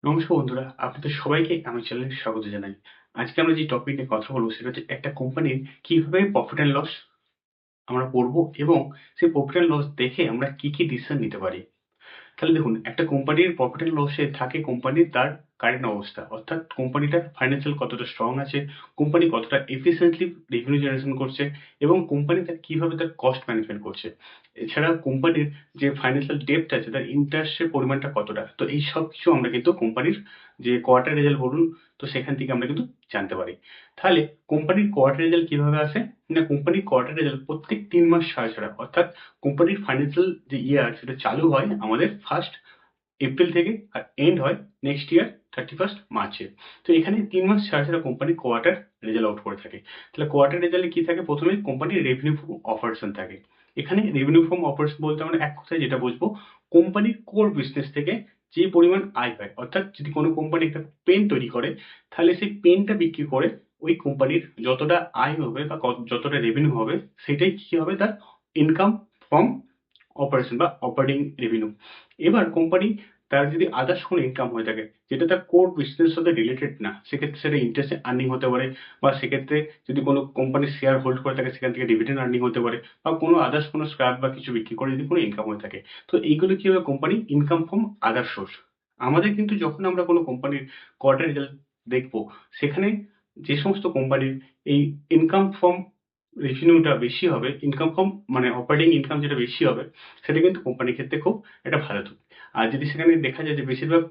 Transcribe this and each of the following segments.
নমস্কার বন্ধুরা, আপনাদের সবাইকে আমার চ্যানেলে স্বাগত জানাই। আজকে আমরা যে টপিক নিয়ে কথা বলবো সেটা হচ্ছে একটা কোম্পানির কিভাবে প্রফিট অ্যান্ড লস আমরা করবো এবং সেই প্রফিট অ্যান্ড লস দেখে আমরা কি ডিসিশন নিতে পারি। তাহলে দেখুন, একটা কোম্পানির প্রফিট অ্যান্ড লসে থাকে কোম্পানির তার কারেন্ট অবস্থা, অর্থাৎ কোম্পানিটার ফাইন্যান্সিয়াল কতটা স্ট্রং আছে, কোম্পানি কতটা এফিসিয়েন্টলি রেভিনিউ জেনারেশন করছে এবং কোম্পানি তার কিভাবে তার কস্ট ম্যানেজমেন্ট করছে। এছাড়া কোম্পানির যে ফাইন্যান্সিয়াল ডেপ্ট আছে তার ইন্টারেস্টের পরিমাণটা কতটা। তো এই সব কিছু আমরা কিন্তু কোম্পানির যে কোয়ার্টার রেজাল্ট বলুন, তো সেখান থেকে আমরা কিন্তু জানতে পারি। তাহলে কোম্পানির কোয়ার্টার রেজাল্ট কিভাবে আসে? না, কোম্পানির কোয়ার্টার রেজাল্ট প্রত্যেক ৩ মাস ছাড়া ছাড়া, অর্থাৎ কোম্পানির ফাইন্যান্সিয়াল যে ইয়ার সেটা চালু হয় আমাদের ফার্স্ট এপ্রিল থেকে আর এন্ড হয় নেক্সট ইয়ার 31 মার্চে। তো এখানে ৩ মাস ছাড়া ছাড়া কোম্পানি কোয়ার্টার রেজাল্ট আউট করে থাকে। তাহলে কোয়ার্টার রেজাল্টে কি থাকে? প্রথমে কোম্পানির রেভিনিউ ফ্রম অপারেশন থাকে। এখানে রেভিনিউ ফ্রম অপারেশন বলতে আমরা এক কথায় যেটা বুঝবো, কোম্পানির কোর বিজনেস থেকে যে পরিমাণ আয় হয়, অর্থাৎ যদি কোনো কোম্পানি একটা পেন তৈরি করে তাহলে সেই পেনটা বিক্রি করে ওই কোম্পানির যতটা আয় হবে বা যতটা রেভিনিউ হবে সেটাই কি হবে? তার ইনকাম ফ্রম অপারেশন বা অপারেটিং রেভিনিউ। এবার কোম্পানি তার যদি আদার্স কোনো ইনকাম হয়ে থাকে যেটা তার কোর বিজনেস সাথে রিলেটেড না, সেক্ষেত্রে সেটা ইন্টারেস্ট আর্নিং হতে পারে, বা সেক্ষেত্রে যদি কোনো কোম্পানি শেয়ার হোল্ড করে থাকে সেখান থেকে ডিভিডেন্ড আর্নিং হতে পারে, বা কোনো আদার্স কোনো স্ক্র্যাপ বা কিছু বিক্রি করে যদি কোনো ইনকাম হয়ে থাকে। তো এইগুলো কি হবে? Company income from other source. আমাদের কিন্তু যখন আমরা কোনো কোম্পানির কোয়ার্টার রেজাল্ট দেখবো, সেখানে যে সমস্ত কোম্পানির এই ইনকাম ফ্রম রেভিনিউটা বেশি হবে, ইনকাম ফ্রম মানে অপারেটিং ইনকাম যেটা বেশি হবে, সেটা কিন্তু কোম্পানির ক্ষেত্রে খুব একটা ভালো দিক। আর যদি সেখানে দেখা যায় যে বেশিরভাগ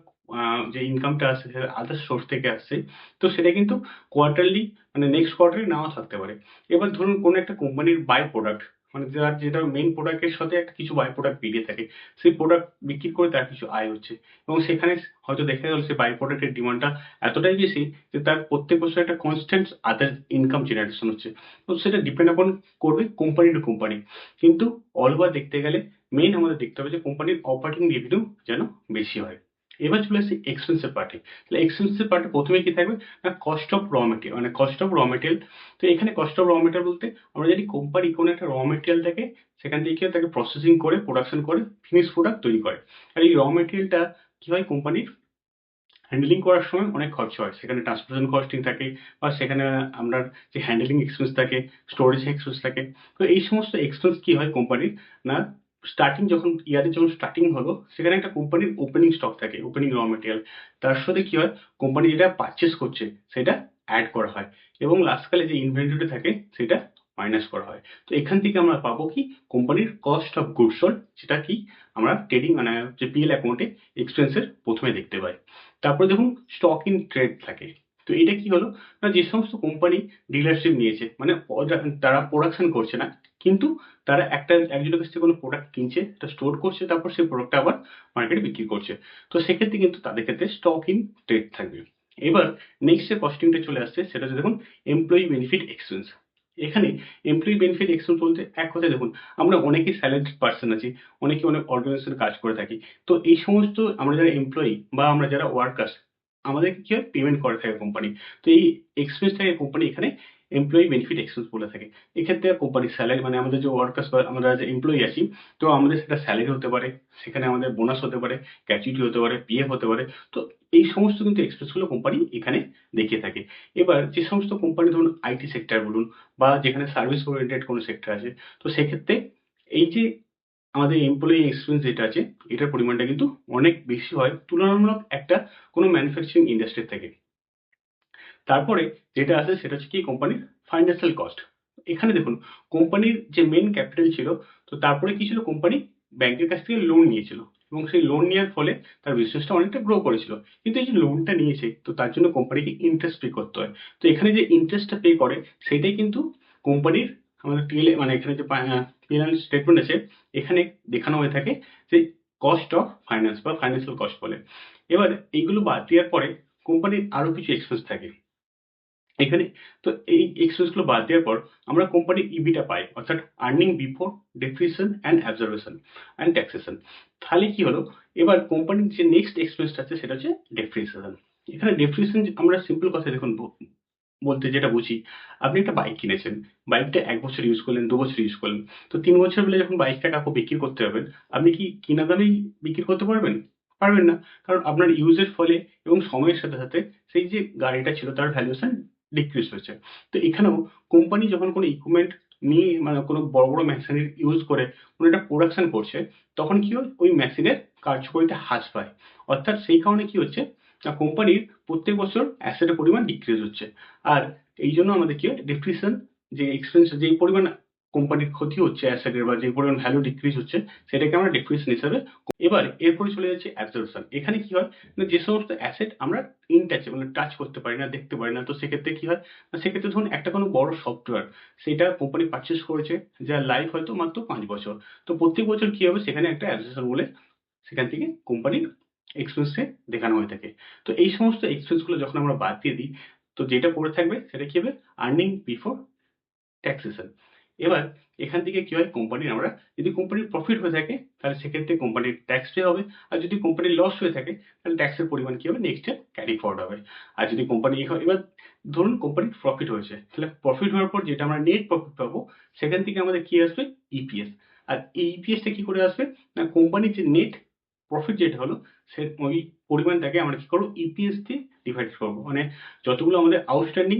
যে ইনকামটা আসছে সেটা আদার্স সোর্স থেকে আসছে, তো সেটা কিন্তু কোয়ার্টারলি মানে নেক্সট কোয়ার্টারে নাও থাকতে পারে। এবার ধরুন কোনো একটা কোম্পানির বাই প্রোডাক্ট, মানে যার যেটা মেইন প্রোডাক্টের সাথে একটা কিছু বাই প্রোডাক্ট বেরিয়ে থাকে, সেই প্রোডাক্ট বিক্রি করে তার কিছু আয় হচ্ছে এবং সেখানে হয়তো দেখা গেল সেই বাই প্রোডাক্টের ডিমান্ডটা এতটাই বেশি যে তার প্রত্যেক বছর একটা কনস্ট্যান্ট আদার ইনকাম জেনারেশন হচ্ছে। তো সেটা ডিপেন্ড আপন করবে কোম্পানি টু কোম্পানি। কিন্তু অল ওভার দেখতে গেলে মেইন আমাদের দেখতে হবে যে কোম্পানির অপারেটিং রেভিনিউ যেন বেশি হয়। এবার চলে আসি এক্সপেন্সের পার্টে। তাহলে এক্সপেন্সের পার্টে প্রথমে কি থাকবে? না, কস্ট অফ র মেটেরিয়াল, মানে কস্ট অফ র মেটেরিয়াল। তো এখানে কস্ট অফ র মেটেরিয়াল বলতে আমরা যদি কোম্পানি কোনো একটা র মেটেরিয়ালটাকে সেখান থেকে তাকে প্রসেসিং করে প্রোডাকশন করে ফিনিশ প্রোডাক্ট তৈরি করে। আর এই র মেটেরিয়ালটা কি হয়? কোম্পানির হ্যান্ডলিং করার সময় অনেক খরচা হয়, সেখানে ট্রান্সপোর্টেশন কস্টিং থাকে, বা সেখানে আমরা যে হ্যান্ডলিং এক্সপেন্স থাকে, স্টোরেজ এক্সপেন্স থাকে। তো এই সমস্ত এক্সপেন্স কি হয় কোম্পানির? না, স্টার্টিং যখন ইয়ারে যখন স্টার্টিং হলো সেখানে একটা কোম্পানির ওপেনিং স্টক থাকে, ওপেনিং র মেটেরিয়াল। তার সাথে কি হয়? কোম্পানি যেটা পারচেস করছে সেটা অ্যাড করা হয় এবং লাস্টকালে যে ইনভেন্টরি থাকে সেটা মাইনাস করা হয়। তো এখান থেকে আমরা পাবো কি? কোম্পানির কস্ট অফ গুডস সোল্ড, যেটা কি আমরা ট্রেডিং মানে যে পিএল অ্যাকাউন্টে এক্সপেন্সের প্রথমে দেখতে পাই। তারপরে দেখুন, স্টক ইন ট্রেড থাকে। তো এটা কি হলো? না, যে সমস্ত কোম্পানি ডিলারশিপ নিয়েছে, মানে তারা প্রোডাকশন করছে না, কিন্তু তারা একজনের কাছ থেকে কোনো প্রোডাক্ট কিনছে, এটা স্টোর করছে, তারপর সেই প্রোডাক্টটা আবার মার্কেটে বিক্রি করছে। তো সেক্ষেত্রে কিন্তু তাদের ক্ষেত্রে স্টক ইন ট্রেড থাকবে। এবার নেক্সট যে কস্টিংটা চলে আসছে সেটা হচ্ছে দেখুন, এমপ্লয়ি বেনিফিট এক্সপেন্স। এখানে এমপ্লয়ি বেনিফিট এক্সপেন্স বলতে এক কথায় দেখুন, আমরা অনেকেই স্যালারিড পার্সন আছি, অনেকে অনেক অর্গানাইজেশনে কাজ করে থাকি। তো এই সমস্ত আমরা যারা এমপ্লয়ি বা আমরা যারা ওয়ার্কার্স, আমাদেরকে কি হয়? পেমেন্ট করে থাকে কোম্পানি। তো এই এক্সপেন্সটাকে কোম্পানি এখানে এমপ্লয়ি বেনিফিট এক্সপেন্স বলে থাকে। এক্ষেত্রে কোম্পানির স্যালারি মানে আমাদের যে ওয়ার্কার্স বা আমরা যে এমপ্লয়ি আছি, তো আমাদের সেটা স্যালারি হতে পারে, সেখানে আমাদের বোনাস হতে পারে, গ্র্যাচুইটি হতে পারে, পিএফ হতে পারে। তো এই সমস্ত কিন্তু এক্সপেন্সগুলো কোম্পানি এখানে দেখিয়ে থাকে। এবার যে সমস্ত কোম্পানি ধরুন আইটি সেক্টর বলুন, বা যেখানে সার্ভিস ওরিয়েন্টেড কোনো সেক্টর আছে, তো সেক্ষেত্রে এই যে আমাদের এমপ্লয়ি এক্সপেন্স যেটা আছে, এটার পরিমাণটা কিন্তু অনেক বেশি হয় তুলনামূলক একটা কোনো ম্যানুফ্যাকচারিং ইন্ডাস্ট্রি থেকে। তারপরে যেটা আছে সেটা হচ্ছে কি? কোম্পানির ফাইন্যান্সিয়াল কস্ট। এখানে দেখুন, কোম্পানির যে মেন ক্যাপিটাল ছিল, তো তারপরে কি ছিল? কোম্পানি ব্যাংকের কাছ থেকে লোন নিয়েছিল এবং সেই লোন নেওয়ার ফলে তার বিজনেসটা অনেকটা গ্রো করেছিল। কিন্তু এই যে লোনটা নিয়েছে, তো তার জন্য কোম্পানিকে ইন্টারেস্ট পে করতে হয়। তো এখানে যে ইন্টারেস্টটা পে করে সেটাই কিন্তু কোম্পানির আমাদের পিএল মানে এখানে যে পিএল স্টেটমেন্ট আছে, এখানে দেখানো হয়ে থাকে যে কস্ট অফ ফাইন্যান্স বা ফাইন্যান্সিয়াল কস্ট বলে। এবার এইগুলো বাদ দেওয়ার পরে কোম্পানির আরো কিছু এক্সপেন্স থাকে এখানে। তো এই এক্সপেন্স গুলো বাদ দেওয়ার পর আমরা কোম্পানির ইবিটা পাই, অর্থাৎ earning before depreciation and absorption and taxation. তাহলে কি হলো? এবার কোম্পানির যে নেক্সট এক্সপেন্সটা আছে সেটা হচ্ছে ডেপ্রিসিয়েশন। এখানে ডেপ্রিসিয়েশন আমরা সিম্পল কথা দেখুন বলতে যেটা বুঝি, আপনি একটা বাইক কিনেছেন, বাইকটা 1 বছর ইউজ করলেন, 2 বছর ইউজ করলেন, তো 3 বছর বেলা যখন বাইকটা কাউকে বিক্রি করতে হবেন, আপনি কি কিনা দামেই বিক্রি করতে পারবেন? পারবেন না, কারণ আপনার ইউজের ফলে এবং সময়ের সাথে সাথে সেই যে গাড়িটা ছিল তার ভ্যালুয়েশন ডিক্রিজ হয়েছে। তো এখানেও কোম্পানি যখন কোনো ইকুইপমেন্ট নিয়ে মানে কোনো বড় বড় মেশিনারি ইউজ করে কোনো একটা প্রোডাকশন করছে, তখন কি হয় ওই মেশিনের কার্যকারিতা হ্রাস পায়। অর্থাৎ সেই কারণে কি হচ্ছে না, কোম্পানির প্রত্যেক বছর অ্যাসেটের পরিমাণ ডিক্রিজ হচ্ছে। আর এই জন্য আমাদের কি হয় ডেপ্রিসিয়েশন, যে এক্সপেন্স যে পরিমাণ কোম্পানির ক্ষতি হচ্ছে অ্যাসেটের বা যে পরিমাণ ভ্যালু ডিক্রিজ হচ্ছে, সেটাকে আমরা ডেপ্রিসিয়েশন হিসাবে। এবার এরপরে চলে যাচ্ছে অ্যাবজর্পশন। এখানে কি হয় না, যে সমস্ত অ্যাসেট আমরা ইনটাচেবল মানে টাচ করতে পারি না, দেখতে পারি না, তো সেক্ষেত্রে কি হয় না, সেক্ষেত্রে ধরুন একটা কোনো বড় সফটওয়্যার সেটা কোম্পানি পারচেস করেছে, যার লাইফ হয়তো মাত্র 5 বছর। তো প্রত্যেক বছর কি হবে, সেখানে একটা অ্যাবজর্পশন বলে সেখান থেকে কোম্পানির এক্সপেন্সে দেখানো হয়ে থাকে। তো এই সমস্ত এক্সপেন্স গুলো যখন আমরা বাদ দিয়ে দিই, তো যেটা পড়ে থাকবে সেটা কি হবে, আর্নিং বিফোর ট্যাক্সেশন। এবার এখান থেকে কি হয়, কোম্পানির আমরা যদি কোম্পানির প্রফিট হয়ে থাকে তাহলে সেক্ষেত্রে কোম্পানির ট্যাক্স পে হবে। আর যদি কোম্পানির লস হয়ে থাকে তাহলে ট্যাক্সের পরিমাণ কি হবে, নেক্সট ইয়ার ক্যারি ফরওয়ার্ড হবে। আর যদি কোম্পানি এবার ধরুন কোম্পানির প্রফিট হয়েছে, তাহলে প্রফিট হওয়ার পর যেটা আমরা নেট প্রফিট পাবো, সেখান থেকে আমাদের কি আসবে, ইপিএস। আর এই ইপিএসটা কি করে আসবে না, কোম্পানির যে নেট প্রফিট যেটা হলো, সে ওই পরিমাণটাকে আমরা কি করবো, ইপিএস দিয়ে ডিভাইড করবো। মানে যতগুলো আমাদের আউটস্ট্যান্ডিং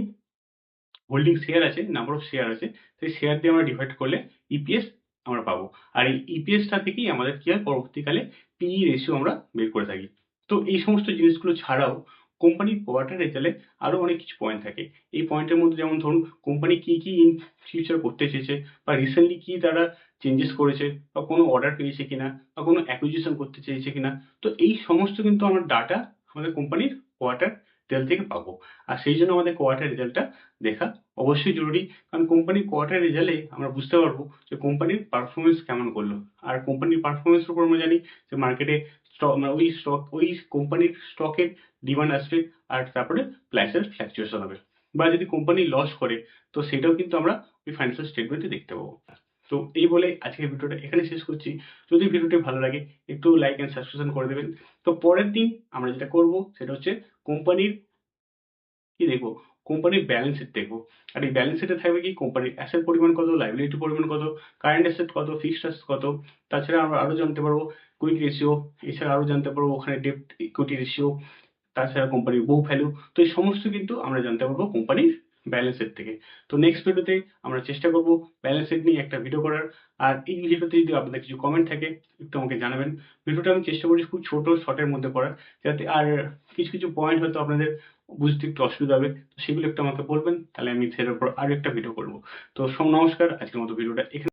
হোল্ডিং শেয়ার আছে, নাম্বার অফ শেয়ার আছে, সেই শেয়ার দিয়ে আমরা ডিভাইড করলে ইপিএস আমরা পাবো। আর এই ইপিএসটা থেকেই আমাদের কি হয়, পরবর্তীকালে পিই রেশিও আমরা বের করে থাকি। তো এই সমস্ত জিনিসগুলো ছাড়াও কোম্পানির কোয়ার্টার রেজাল্টে আরো অনেক কিছু পয়েন্ট থাকে। এই পয়েন্টের মধ্যে যেমন ধরুন কোম্পানি কি কি ইন ফিউচার করতে চেয়েছে, বা রিসেন্টলি কি তারা চেঞ্জেস করেছে, বা কোনো অর্ডার পেয়েছে কিনা, বা কোনো অ্যাকুইজিশন করতে চেয়েছে কিনা। তো এই সমস্ত কিন্তু আমরা ডাটা আমাদের কোম্পানির কোয়ার্টার রেজাল্ট থেকে পাবো। আর সেই জন্য আমাদের কোয়ার্টার রেজাল্টটা দেখা অবশ্যই জরুরি। কারণ কোম্পানির কোয়ার্টার রেজাল্টে আমরা বুঝতে পারবো যে কোম্পানির পারফরমেন্স কেমন করলো। আর কোম্পানির পারফরমেন্সের উপর আমরা জানি যে মার্কেটে স্টক মানে ওই কোম্পানির স্টকের ডিমান্ড আসবে, আর তারপরে প্রাইসের ফ্ল্যাকচুয়েশন হবে। বা যদি কোম্পানি লস করে, তো সেটাও কিন্তু আমরা ওই ফাইন্যান্সিয়াল স্টেটমেন্টে দেখতে পাবো। তো এই বলে আজকের ভিডিওটা এখানে শেষ করছি। যদি ভিডিওটি ভালো লাগে একটু লাইক এন্ড সাবস্ক্রিপশন করে দেবেন। তো পরের দিন আমরা যেটা করব সেটা হচ্ছে কোম্পানির কি দেখবো, কোম্পানির ব্যালেন্স শিট দেখবো। আর এই ব্যালেন্স শিটে থাকবে কি, কোম্পানির অ্যাসেট পরিমাণ কত, লাইবিলিটি পরিমাণ কত, কারেন্ট অ্যাসেট কত, ফিক্সড অ্যাসেট কত। তাছাড়া আমরা আরো জানতে পারবো কুইক রেশিও, এছাড়া আরো জানতে পারবো ওখানে ডেপ্ট ইকুইটি রেশিও, তাছাড়া কোম্পানির বুক ভ্যালু। তো এই সমস্ত কিন্তু আমরা জানতে পারবো কোম্পানির ব্যালেন্স শিট থেকে। তো নেক্সট ভিডিওতে আমরা চেষ্টা করবো ব্যালেন্স শিট নিয়ে একটা ভিডিও করার। আর এই ভিডিওতে যদি আপনাদের কিছু কমেন্ট থাকে একটু আমাকে জানাবেন। ভিডিওটা আমি চেষ্টা করছি খুব ছোট শর্টের মধ্যে করার, যাতে আর কিছু কিছু পয়েন্ট হয়তো আপনাদের বুঝতে একটু অসুবিধা হবে, তো সেগুলো একটু আমাকে বলবেন, তাহলে আমি সেটার উপর আরো একটা ভিডিও করবো। তো নমস্কার, আজকের মতো ভিডিওটা এখানে